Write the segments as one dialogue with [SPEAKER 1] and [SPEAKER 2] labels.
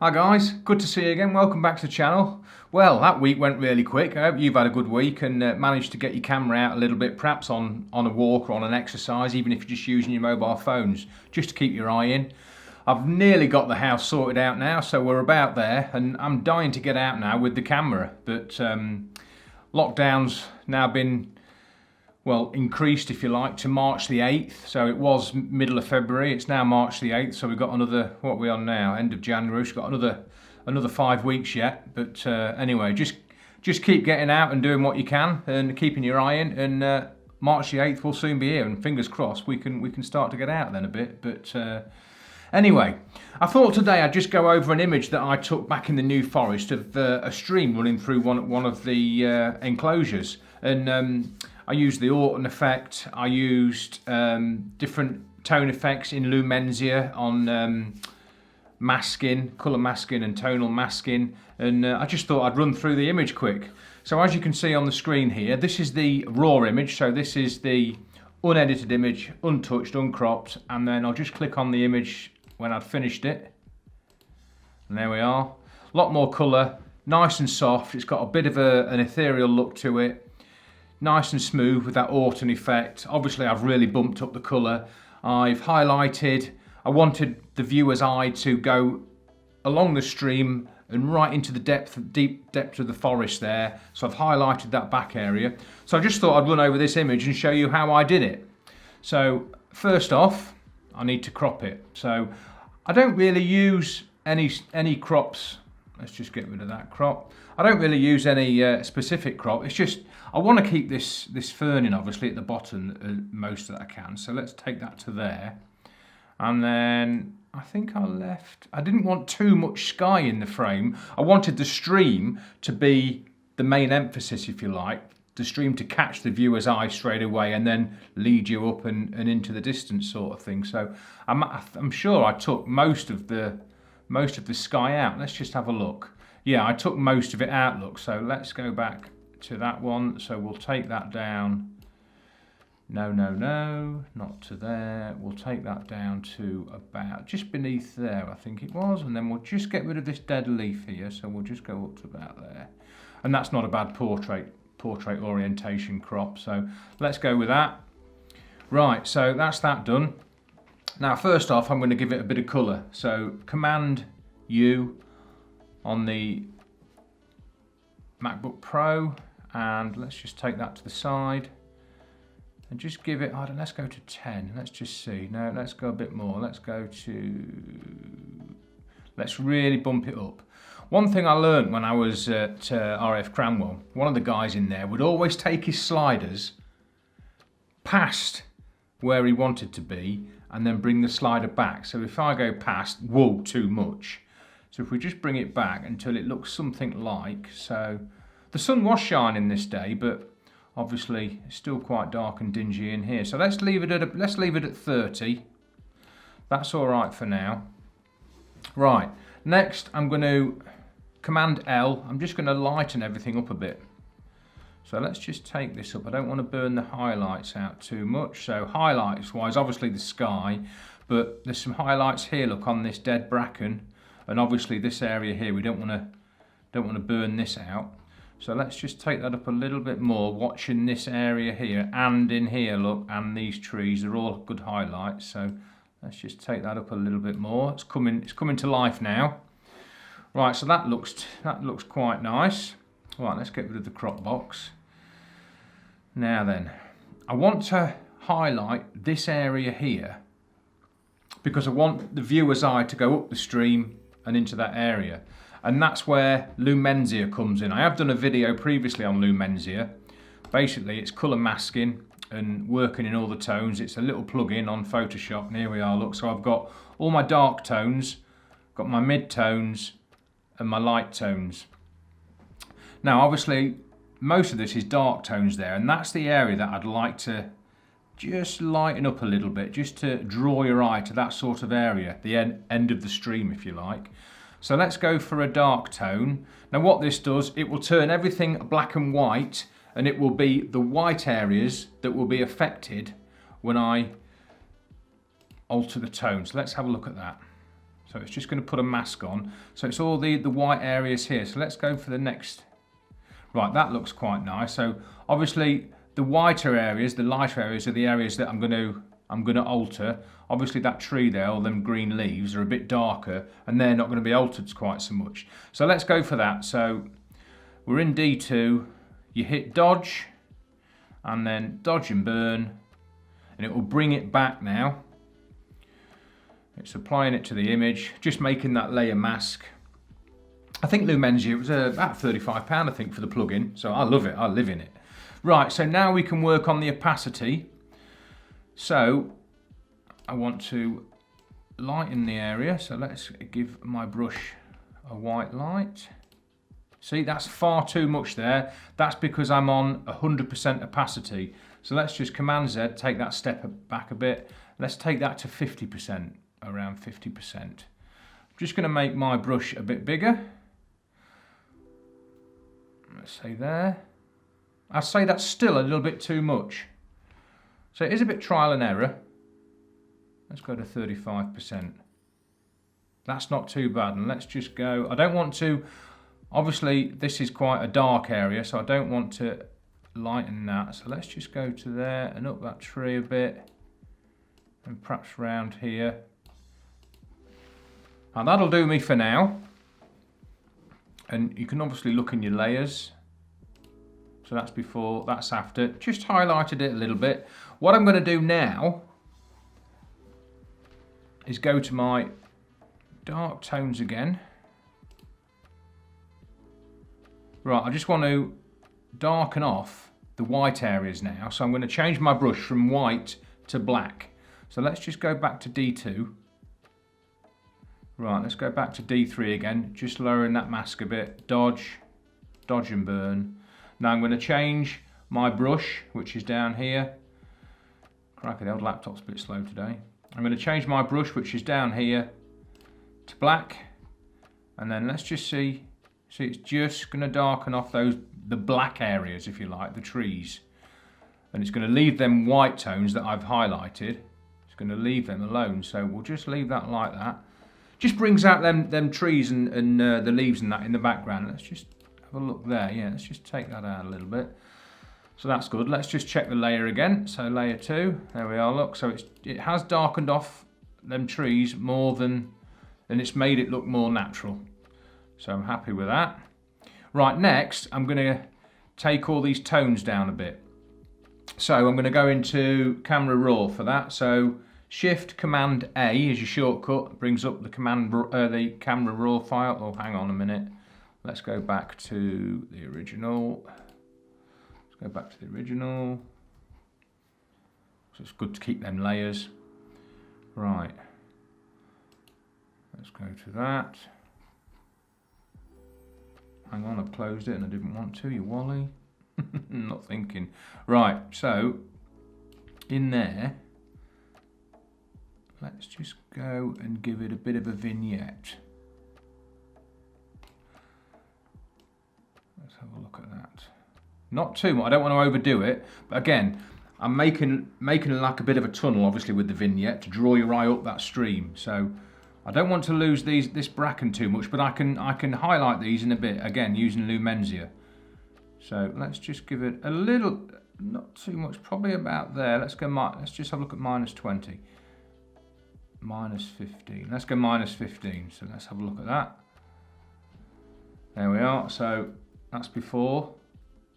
[SPEAKER 1] Hi guys, good to see you again. Welcome back to the channel. Well, that week went really quick. I hope you've had a good week and managed to get your camera out a little bit, perhaps on a walk or on an exercise, even if you're just using your mobile phones, just to keep your eye in. I've nearly got the house sorted out now, so we're about there, and I'm dying to get out now with the camera, but lockdown's now been, well, increased, if you like, to March the 8th. So it was middle of February, it's now March the 8th, so we've got another, what are we on now, end of January, we've got another 5 weeks yet. But anyway, just keep getting out and doing what you can and keeping your eye in, and March the 8th will soon be here, and fingers crossed we can start to get out then a bit. But anyway, I thought today I'd just go over an image that I took back in the New Forest of a stream running through one of the enclosures, and I used the Orton Effect. I used different tone effects in Lumensia on masking, colour masking and tonal masking, and I just thought I'd run through the image quick. So as you can see on the screen here, this is the raw image, so this is the unedited image, untouched, uncropped, and then I'll just click on the image when I've finished it, and there we are. A lot more colour, nice and soft, it's got a bit of an ethereal look to it. Nice and smooth with that Orton effect. Obviously I've really bumped up the colour. I've highlighted. I wanted the viewer's eye to go along the stream and right into the deep depth of the forest there. So I've highlighted that back area. So I just thought I'd run over this image and show you how I did it. So first off, I need to crop it. So I don't really use any crops. Let's just get rid of that crop. I don't really use any specific crop. It's just I want to keep this fern in, obviously, at the bottom most that I can. So let's take that to there. And then I think I didn't want too much sky in the frame. I wanted the stream to be the main emphasis, if you like. The stream to catch the viewer's eye straight away and then lead you up and into the distance sort of thing. So I'm sure I took most of the sky out. Let's just have a look. Yeah, I took most of it out, look. So let's go back to that one. So we'll take that down. No, not to there. We'll take that down to about just beneath there, I think it was. And then we'll just get rid of this dead leaf here. So we'll just go up to about there. And that's not a bad portrait orientation crop. So let's go with that. Right, so that's that done. Now, first off, I'm going to give it a bit of colour. So Command U on the MacBook Pro, and let's just take that to the side and just give it, let's go to 10. Let's just see. No, let's go a bit more. Let's really bump it up. One thing I learned when I was at RF Cranwell, one of the guys in there would always take his sliders past where he wanted to be and then bring the slider back. So if I go past, whoa, too much. So if we just bring it back until it looks something like, so the sun was shining this day, but obviously it's still quite dark and dingy in here. So let's leave it at 30. That's all right for now. Right, next I'm going to Command L. I'm just going to lighten everything up a bit. So let's just take this up. I don't want to burn the highlights out too much. So highlights wise, obviously the sky, but there's some highlights here, look, on this dead bracken, and obviously this area here, we don't want to burn this out. So let's just take that up a little bit more, watching this area here and in here, look, and these trees, they're all good highlights. So let's just take that up a little bit more. It's coming to life now. Right, so that looks quite nice. Right, let's get rid of the crop box. Now then, I want to highlight this area here because I want the viewer's eye to go up the stream and into that area. And that's where Lumensia comes in. I have done a video previously on Lumensia. Basically, it's colour masking and working in all the tones. It's a little plug-in on Photoshop, and here we are, look. So I've got all my dark tones, got my mid-tones and my light tones. Now, obviously, most of this is dark tones there, and that's the area that I'd like to just lighten up a little bit, just to draw your eye to that sort of area, the end of the stream, if you like. So let's go for a dark tone. Now what this does, it will turn everything black and white, and it will be the white areas that will be affected when I alter the tone. So let's have a look at that. So it's just going to put a mask on. So it's all the white areas here. So let's go for the next. Right, that looks quite nice. So obviously the whiter areas, the lighter areas are the areas that I'm going to alter. Obviously that tree there, all them green leaves are a bit darker and they're not going to be altered quite so much. So let's go for that. So we're in D2, you hit dodge and then dodge and burn and it will bring it back now. It's applying it to the image, just making that layer mask. I think Lumensia, it was about £35 I think for the plugin, so I love it, I live in it. Right, so now we can work on the opacity. So I want to lighten the area, so let's give my brush a white light. See, that's far too much there. That's because I'm on 100% opacity. So let's just Command Z, take that step back a bit. Let's take that to 50%, around 50%. I'm just going to make my brush a bit bigger. Let's say there. I'd say that's still a little bit too much. So it is a bit trial and error. Let's go to 35%. That's not too bad. And let's just go, I don't want to, obviously this is quite a dark area, so I don't want to lighten that. So let's just go to there and up that tree a bit. And perhaps round here. And that'll do me for now. And you can obviously look in your layers. So that's before, that's after. Just highlighted it a little bit. What I'm going to do now is go to my dark tones again. Right, I just want to darken off the white areas now. So I'm going to change my brush from white to black. So let's just go back to D2. Right, let's go back to D3 again, just lowering that mask a bit. Dodge, dodge and burn. Now I'm going to change my brush, which is down here. Cracky, the old laptop's a bit slow today. I'm going to change my brush, which is down here, to black. And then let's just see it's just going to darken off the black areas, if you like, the trees. And it's going to leave them white tones that I've highlighted. It's going to leave them alone, so we'll just leave that like that. Just brings out them trees and the leaves and that in the background. Let's just have a look there. Yeah, let's just take that out a little bit. So that's good. Let's just check the layer again. So layer 2, there we are. Look, so it has darkened off them trees more than, and it's made it look more natural. So I'm happy with that. Right, next I'm going to take all these tones down a bit. So I'm going to go into Camera Raw for that. So Shift Command A is your shortcut, brings up the Camera Raw file. Oh, hang on a minute. Let's go back to the original. Let's go back to the original. So it's good to keep them layers. Right. Let's go to that. Hang on, I've closed it and I didn't want to, you wally. Not thinking. Right, so in there, let's just go and give it a bit of a vignette. Let's have a look at that. Not too much, I don't want to overdo it, but again, I'm making it like a bit of a tunnel, obviously, with the vignette to draw your eye up that stream. So I don't want to lose this bracken too much, but I can highlight these in a bit, again, using Lumensia. So let's just give it a little, not too much, probably about there. Let's just have a look at -20. -15. Let's go -15. So let's have a look at that. There we are. So that's before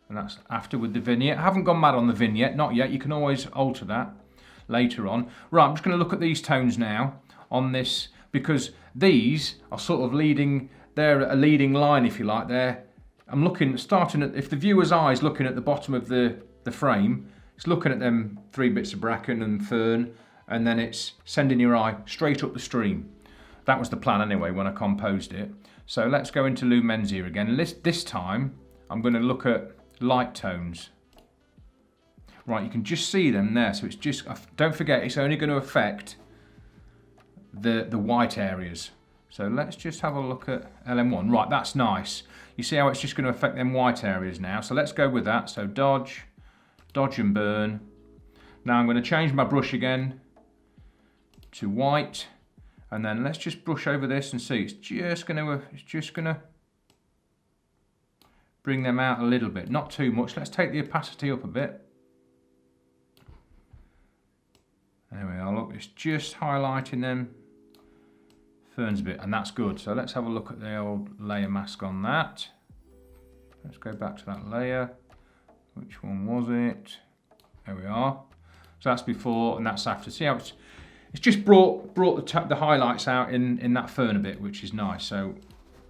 [SPEAKER 1] and that's after with the vignette. I haven't gone mad on the vignette, not yet. You can always alter that later on. Right, I'm just going to look at these tones now on this, because these are sort of leading, they're a leading line, if you like. I'm looking, starting at, if the viewer's eye is looking at the bottom of the frame, it's looking at them 3 bits of bracken and fern, and then it's sending your eye straight up the stream. That was the plan anyway when I composed it. So let's go into Lumensia again. This time I'm going to look at light tones. Right, you can just see them there. So it's just, don't forget, it's only going to affect the white areas. So let's just have a look at LM1. Right, that's nice. You see how it's just going to affect them white areas now. So let's go with that. So dodge, dodge and burn. Now I'm going to change my brush again to white. And then let's just brush over this and see. It's just gonna bring them out a little bit, not too much. Let's take the opacity up a bit. There we are, look, it's just highlighting them ferns a bit, and that's good. So let's have a look at the old layer mask on that. Let's go back to that layer. Which one was it? There we are. So that's before and that's after. See how it's just brought the highlights out in that fern a bit, which is nice. So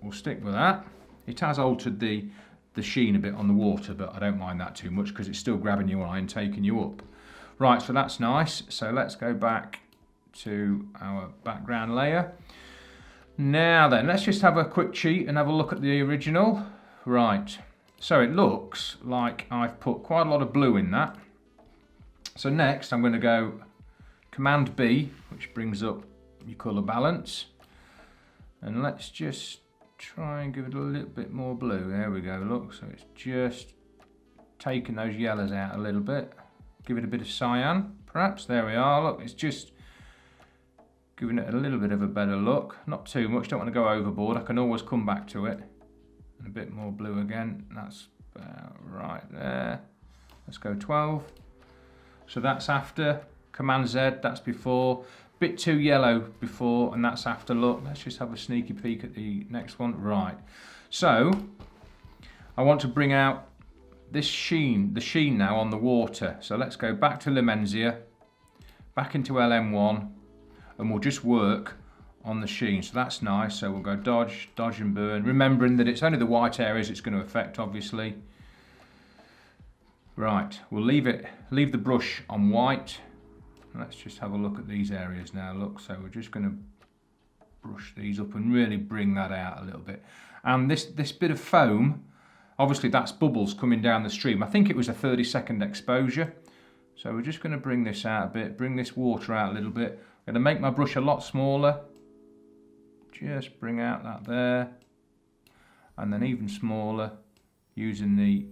[SPEAKER 1] we'll stick with that. It has altered the sheen a bit on the water, but I don't mind that too much because it's still grabbing your eye and taking you up. Right, so that's nice. So let's go back to our background layer. Now then, let's just have a quick cheat and have a look at the original. Right, so it looks like I've put quite a lot of blue in that. So next I'm going to go Command B, which brings up your colour balance. And let's just try and give it a little bit more blue. There we go, look, so it's just taking those yellows out a little bit. Give it a bit of cyan, perhaps. There we are, look, it's just giving it a little bit of a better look. Not too much, don't want to go overboard. I can always come back to it. And a bit more blue again, that's about right there. Let's go 12. So that's after. Command Z, that's before. Bit too yellow before, and that's after. Look, let's just have a sneaky peek at the next one. Right, so I want to bring out this sheen, the sheen now on the water. So let's go back to Lumensia, back into LM1, and we'll just work on the sheen. So that's nice. So we'll go dodge, dodge and burn, remembering that it's only the white areas it's going to affect, obviously. Right, we'll leave the brush on white. Let's just have a look at these areas now. Look, so we're just going to brush these up and really bring that out a little bit. And this bit of foam, obviously that's bubbles coming down the stream. I think it was a 30-second exposure. So we're just going to bring this out a bit, bring this water out a little bit. I'm going to make my brush a lot smaller. Just bring out that there. And then even smaller using the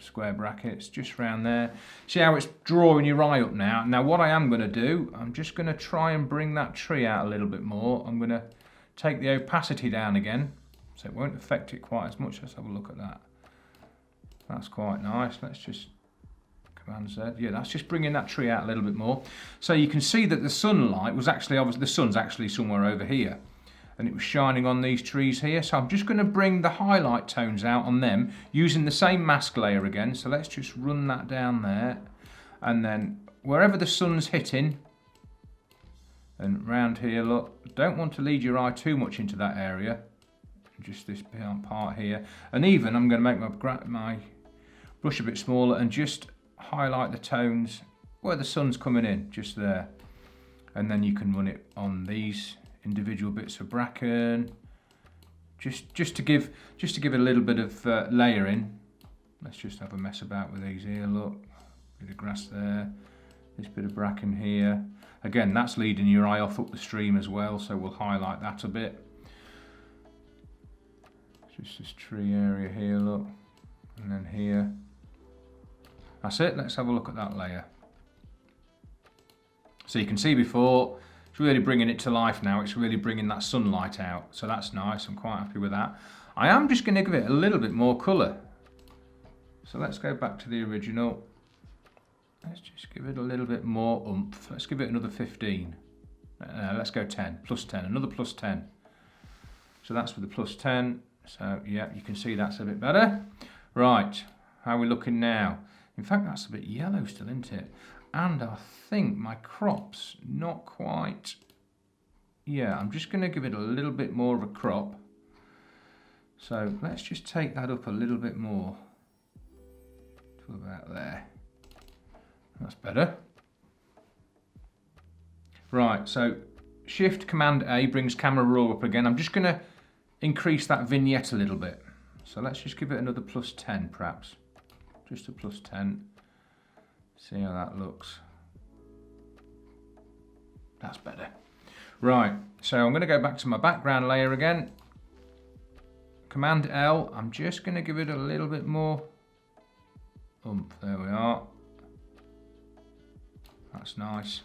[SPEAKER 1] square brackets just around there. See how it's drawing your eye up now? Now what I am going to do, I'm just going to try and bring that tree out a little bit more. I'm going to take the opacity down again so it won't affect it quite as much. Let's have a look at that. That's quite nice. Let's just Command Z. Yeah, that's just bringing that tree out a little bit more. So you can see that the sunlight was actually, obviously the sun's actually somewhere over here. And it was shining on these trees here. So I'm just going to bring the highlight tones out on them using the same mask layer again. So let's just run that down there. And then wherever the sun's hitting, and round here, look, don't want to lead your eye too much into that area. Just this part here. And even I'm going to make my brush a bit smaller and just highlight the tones where the sun's coming in, just there. And then you can run it on these individual bits of bracken, just to give it a little bit of layering. Let's just have a mess about with these here. Look, bit of grass there, this bit of bracken here. Again, that's leading your eye off up the stream as well, so we'll highlight that a bit. Just this tree area here, look, and then here. That's it. Let's have a look at that layer. So you can see before. It's really bringing it to life now. It's really bringing that sunlight out. So that's nice. I'm quite happy with that. I am just going to give it a little bit more colour. So let's go back to the original. Let's just give it a little bit more oomph. Let's give it another 15. Let's go 10. Plus 10. Another plus 10. So that's with the plus 10. So yeah, you can see that's a bit better. Right. How are we looking now? In fact, that's a bit yellow still, isn't it? And I think my crop's not quite. Yeah, I'm just going to give it a little bit more of a crop. So let's just take that up a little bit more to about there. That's better. Right, so Shift Command A brings camera raw up again. I'm just going to increase that vignette a little bit. So let's just give it another plus 10 perhaps. Just a plus 10. See how that looks. That's better. Right, so I'm going to go back to my background layer again. Command L, I'm just going to give it a little bit more oomph. There we are. That's nice.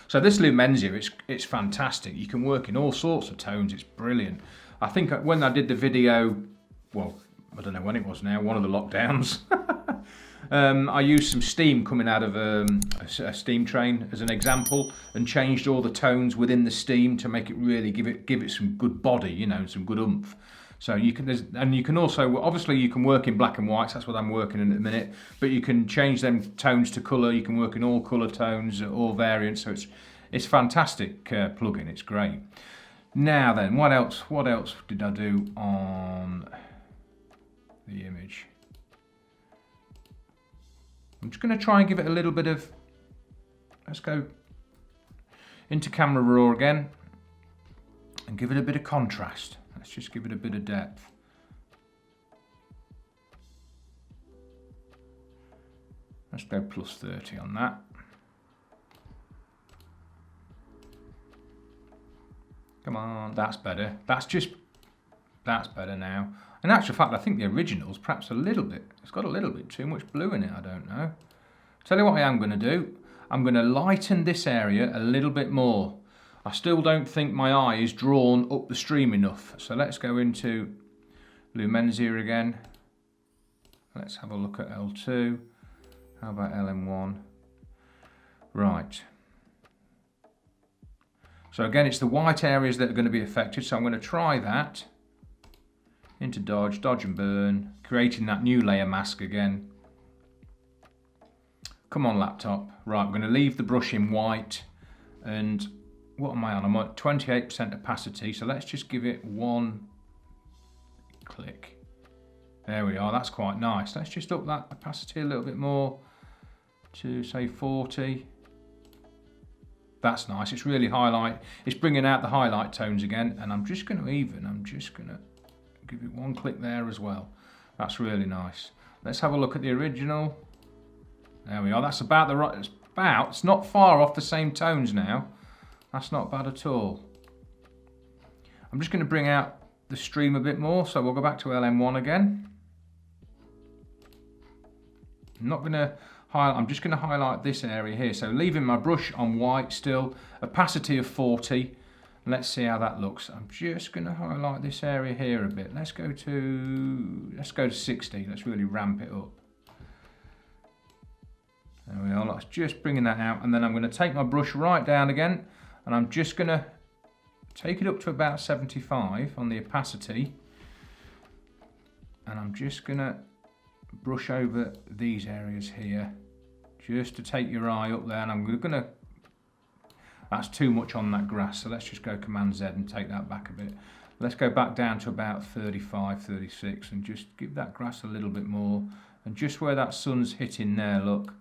[SPEAKER 1] So this Lumensia, it's fantastic. You can work in all sorts of tones. It's brilliant. I think when I did the video, well, I don't know when it was now, one of the lockdowns, I used some steam coming out of a steam train as an example, and changed all the tones within the steam to make it really give it some good body, you know, some good oomph. So you can also, obviously you can work in black and whites, that's what I'm working in at the minute, but you can change them tones to colour. You can work in all colour tones, all variants. So it's fantastic plugin. It's great. Now then, what else did I do on the image? I'm just going to try and give it a little bit of, let's go into camera raw again and give it a bit of contrast. Let's just give it a bit of depth. Let's go plus 30 on that. Come on, that's better. That's better now. In actual fact, I think the original's perhaps a little bit, it's got a little bit too much blue in it, I don't know. Tell you what I am going to do. I'm going to lighten this area a little bit more. I still don't think my eye is drawn up the stream enough. So let's go into Lumensia again. Let's have a look at L2. How about LM1? Right. So again, it's the white areas that are going to be affected. So I'm going to try that. Into dodge and burn, creating that new layer mask again. Come on, laptop. Right, I'm going to leave the brush in white, and what am I on? I'm at 28% opacity, so let's just give it one click. There we are, that's quite nice. Let's just up that opacity a little bit more to say 40. That's nice. It's really it's bringing out the highlight tones again, and I'm just going to give it one click there as well. That's really nice. Let's have a look at the original. There we are. That's about the right. It's not far off the same tones now. That's not bad at all. I'm just going to bring out the stream a bit more. So we'll go back to LM1 again. I'm just going to highlight this area here. So leaving my brush on white still, opacity of 40. Let's see how that looks. I'm just going to highlight this area here a bit. Let's go to 60. Let's really ramp it up. There we are. Let's just bringing that out, and then I'm going to take my brush right down again, and I'm just going to take it up to about 75 on the opacity, and I'm just going to brush over these areas here, just to take your eye up there, and I'm going to. That's too much on that grass, so let's just go Command Z and take that back a bit. Let's go back down to about 35, 36 and just give that grass a little bit more. And just where that sun's hitting there, look.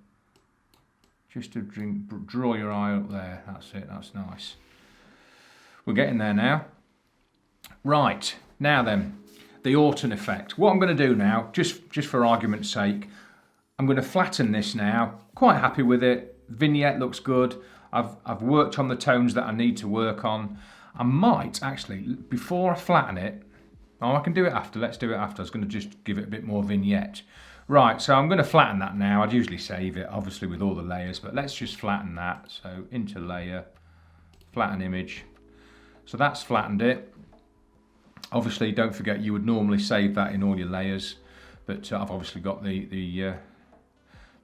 [SPEAKER 1] Just to draw your eye up there. That's it, that's nice. We're getting there now. Right, now then, the Orton effect. What I'm going to do now, just for argument's sake, I'm going to flatten this now. Quite happy with it. Vignette looks good. I've worked on the tones that I need to work on. I might actually, before I flatten it, I can do it after, let's do it after. I was going to just give it a bit more vignette. Right, so I'm going to flatten that now. I'd usually save it, obviously, with all the layers, but let's just flatten that. So into layer, flatten image. So that's flattened it. Obviously, don't forget you would normally save that in all your layers, but I've obviously got the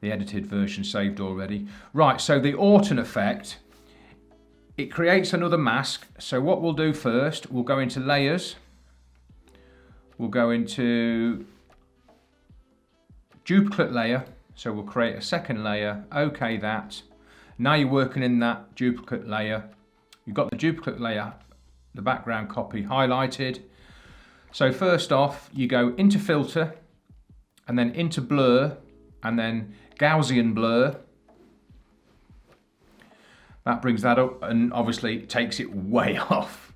[SPEAKER 1] edited version saved already. Right, so the Orton effect, it creates another mask. So what we'll do first, we'll go into layers, we'll go into duplicate layer, so we'll create a second layer, okay that. Now you're working in that duplicate layer. You've got the duplicate layer, the background copy highlighted. So first off, you go into filter, and then into blur, and then Gaussian blur. That brings that up and obviously takes it way off.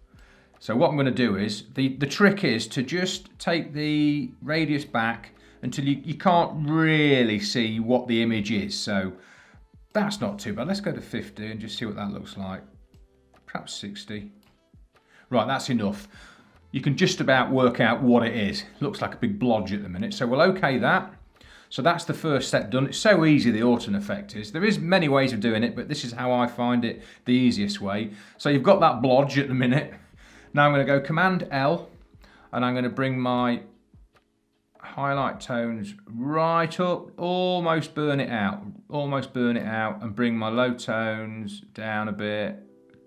[SPEAKER 1] So what I'm going to do is, the trick is to just take the radius back until you can't really see what the image is. So that's not too bad. Let's go to 50 and just see what that looks like. Perhaps 60. Right, that's enough. You can just about work out what it is. Looks like a big blodge at the minute. So we'll okay that. So that's the first step done. It's so easy, the Orton Effect is. There is many ways of doing it, but this is how I find it the easiest way. So you've got that blodge at the minute. Now I'm going to go Command L, and I'm going to bring my highlight tones right up, almost burn it out, and bring my low tones down a bit,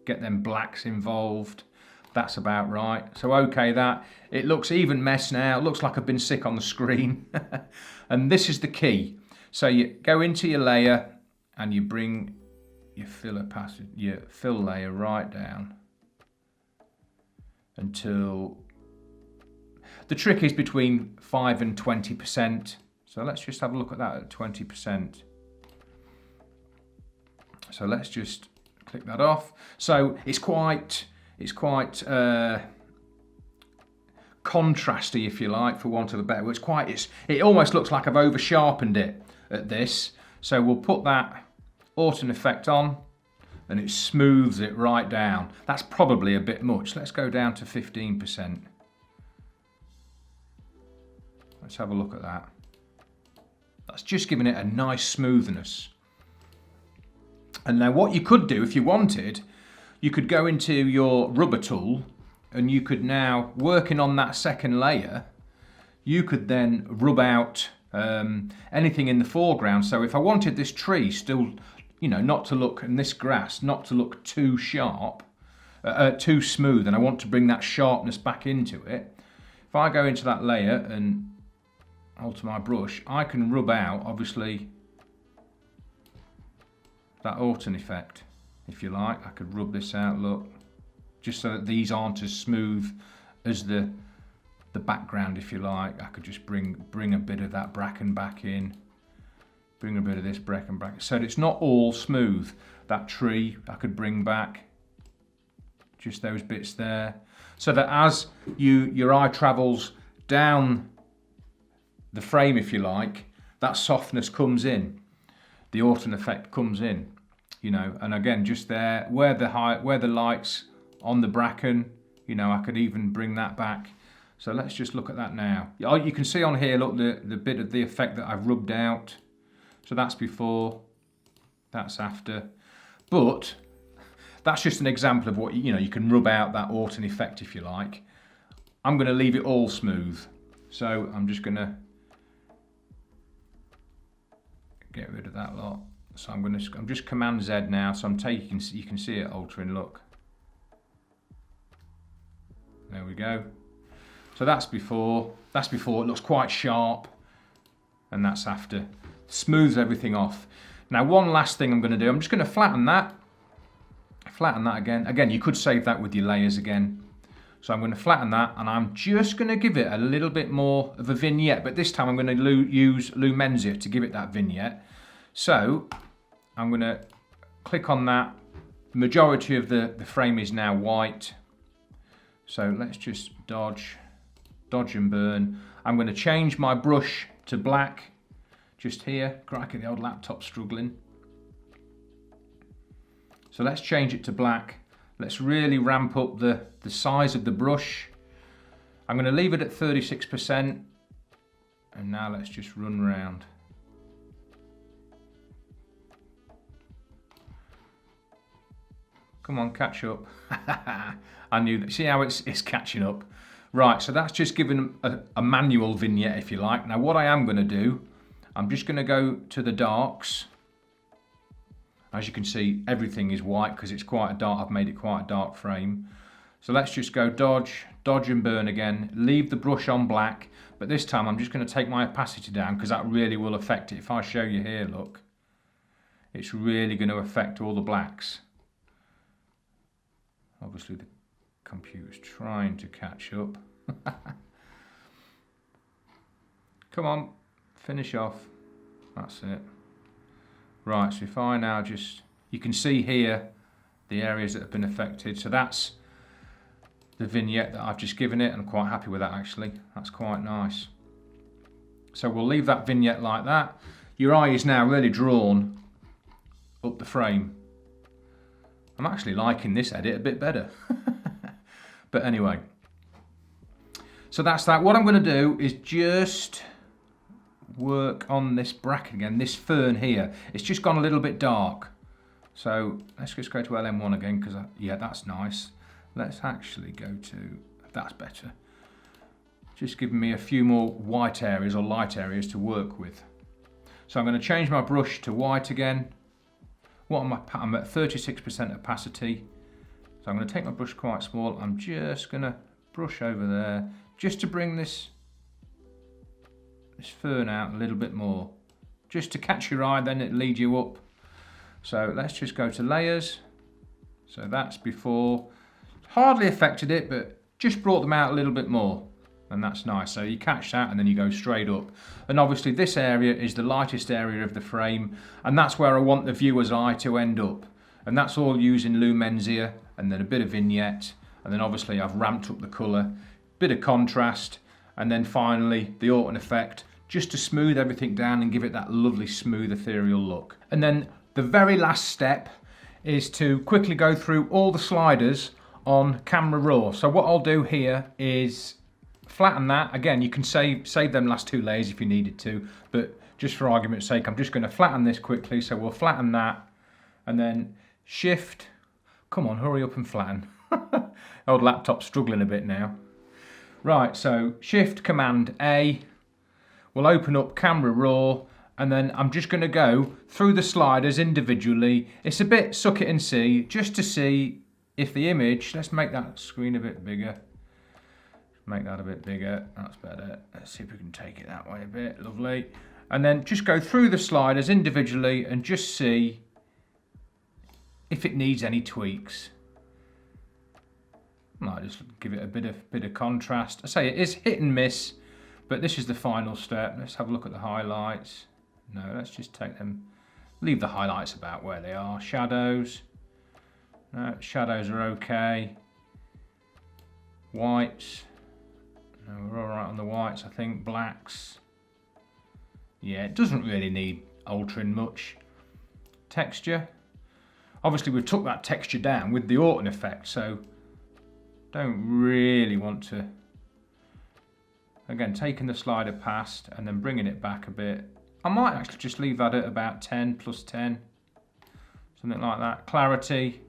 [SPEAKER 1] get them blacks involved. That's about right. So okay, that it looks even mess now. It looks like I've been sick on the screen. And this is the key. So you go into your layer and you bring your fill layer right down until the trick is between 5 and 20%. So let's just have a look at that at 20%. So let's just click that off. So it's quite contrasty, if you like, for want of a better word. It almost looks like I've over sharpened it at this. So we'll put that Orton Effect on and it smooths it right down. That's probably a bit much. Let's go down to 15%. Let's have a look at that. That's just giving it a nice smoothness. And now what you could do if you wanted, you could go into your rubber tool and you could now, working on that second layer, you could then rub out anything in the foreground. So if I wanted this tree still, you know, not to look, and this grass, not to look too sharp, too smooth, and I want to bring that sharpness back into it, if I go into that layer and alter my brush, I can rub out, obviously, that Orton Effect, if you like. I could rub this out, look, just so that these aren't as smooth as the background, if you like. I could just bring a bit of that bracken back in, bring a bit of this bracken back, so that it's not all smooth. That tree I could bring back, just those bits there, so that as your eye travels down the frame, if you like, that softness comes in, the Orton Effect comes in, you know. And again, just there where the light's on the bracken, you know, I could even bring that back. So let's just look at that now. You can see on here, look, the bit of the effect that I've rubbed out. So that's before, that's after. But that's just an example of what, you know, you can rub out that Orton Effect, if you like. I'm going to leave it all smooth. So I'm just going to get rid of that lot. So I'm just Command Z now. So you can see it altering, look. There we go. So that's before. It looks quite sharp, and that's after. Smooths everything off. Now one last thing I'm going to do. I'm just going to flatten that. Flatten that again. Again, you could save that with your layers again. So I'm going to flatten that, and I'm just going to give it a little bit more of a vignette. But this time I'm going to use Lumensia to give it that vignette. So I'm going to click on that. The majority of the frame is now white. So let's just dodge and burn. I'm going to change my brush to black just here. Crikey, the old laptop's struggling. So let's change it to black. Let's really ramp up the size of the brush. I'm going to leave it at 36%. And now let's just run round. Come on, catch up. I knew that. See how it's catching up? Right, so that's just given a manual vignette, if you like. Now what I am going to do, I'm just going to go to the darks. As you can see, everything is white because it's quite a dark, I've made it quite a dark frame. So let's just go dodge and burn again. Leave the brush on black, but this time I'm just going to take my opacity down because that really will affect it. If I show you here, look, it's really going to affect all the blacks. Obviously the computer's trying to catch up. Come on, finish off. That's it. Right, so if I now just, you can see here the areas that have been affected. So that's the vignette that I've just given it, and I'm quite happy with that actually. That's quite nice. So we'll leave that vignette like that. Your eye is now really drawn up the frame. I'm actually liking this edit a bit better. But anyway, so that's that. What I'm going to do is just work on this bracket again, this fern here. It's just gone a little bit dark. So let's just go to LM1 again, because yeah, that's nice. Let's actually go to, that's better. Just giving me a few more white areas or light areas to work with. So I'm going to change my brush to white again. I'm at 36% opacity. So I'm going to take my brush quite small. I'm just going to brush over there just to bring this fern out a little bit more. Just to catch your eye, then it leads you up. So let's just go to layers. So that's before. Hardly affected it, but just brought them out a little bit more. And that's nice. So you catch that and then you go straight up. And obviously this area is the lightest area of the frame, and that's where I want the viewer's eye to end up. And that's all using Lumensia and then a bit of vignette. And then obviously I've ramped up the colour, bit of contrast, and then finally the Orton Effect, just to smooth everything down and give it that lovely smooth ethereal look. And then the very last step is to quickly go through all the sliders on camera raw. So what I'll do here is flatten that. Again, you can save them last two layers if you needed to, but just for argument's sake, I'm just going to flatten this quickly. So we'll flatten that and then shift. Come on, hurry up and flatten. Old laptop's struggling a bit now. Right, so shift command A. We'll open up camera raw, and then I'm just going to go through the sliders individually. It's a bit suck it and see, just to see if the image, let's make that screen a bit bigger. Make that a bit bigger, that's better. Let's see if we can take it that way a bit, lovely. And then just go through the sliders individually and just see if it needs any tweaks. Might just give it a bit of contrast. I say it is hit and miss, but this is the final step. Let's have a look at the highlights. No, let's just take them, leave the highlights about where they are. Shadows. No, shadows are okay. Whites. No, we're all right on the whites, I think. Blacks. Yeah, it doesn't really need altering much. Texture. Obviously, we've took that texture down with the Orton Effect, so don't really want to. Again, taking the slider past and then bringing it back a bit. I might actually just leave that at about 10 plus 10. Something like that. Clarity.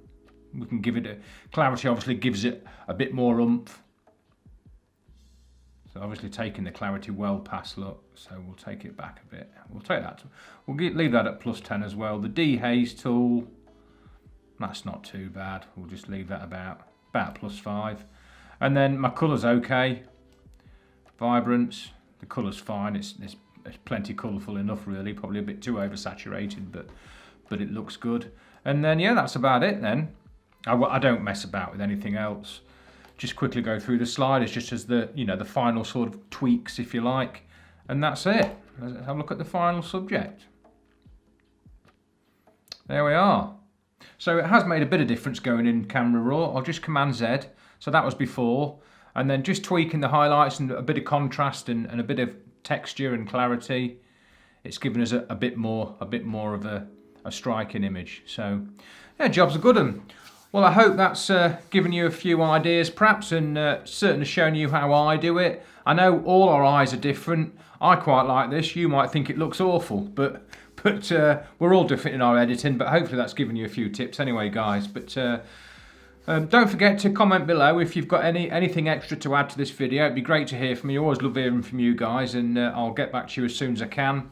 [SPEAKER 1] We can give it a... Clarity obviously gives it a bit more oomph. So obviously taking the clarity well past look. So we'll take it back a bit. We'll take that. We'll leave that at plus 10 as well. The dehaze tool. That's not too bad. We'll just leave that about plus 5. And then my colour's okay. Vibrance. The colour's fine. It's plenty colourful enough really. Probably a bit too oversaturated, but it looks good. And then yeah, that's about it then. I don't mess about with anything else. Just quickly go through the sliders just as the, you know, the final sort of tweaks, if you like. And that's it. Let's have a look at the final subject. There we are. So it has made a bit of difference going in camera raw. I'll just Command Z. So that was before. And then just tweaking the highlights and a bit of contrast and a bit of texture and clarity. It's given us a bit more of a striking image. So yeah, job's a good one. Well, I hope that's given you a few ideas perhaps, and certainly shown you how I do it. I know all our eyes are different. I quite like this. You might think it looks awful, but we're all different in our editing, but hopefully that's given you a few tips anyway, guys. But don't forget to comment below if you've got anything extra to add to this video. It'd be great to hear from you. Always love hearing from you guys, and I'll get back to you as soon as I can.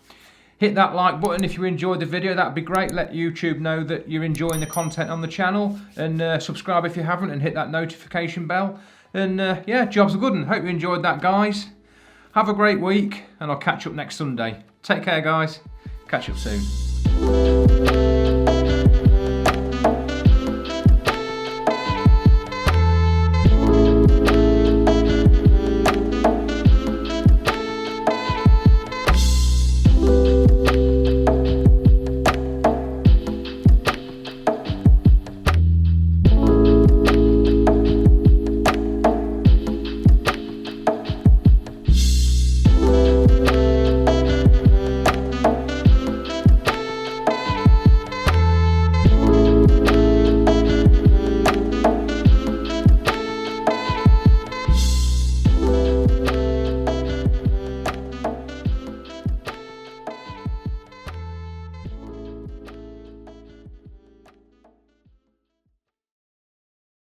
[SPEAKER 1] Hit that like button if you enjoyed the video. That'd be great. Let YouTube know that you're enjoying the content on the channel, and subscribe if you haven't, and hit that notification bell. And yeah, job's a good one. Hope you enjoyed that, guys. Have a great week, and I'll catch up next Sunday. Take care, guys. Catch up soon.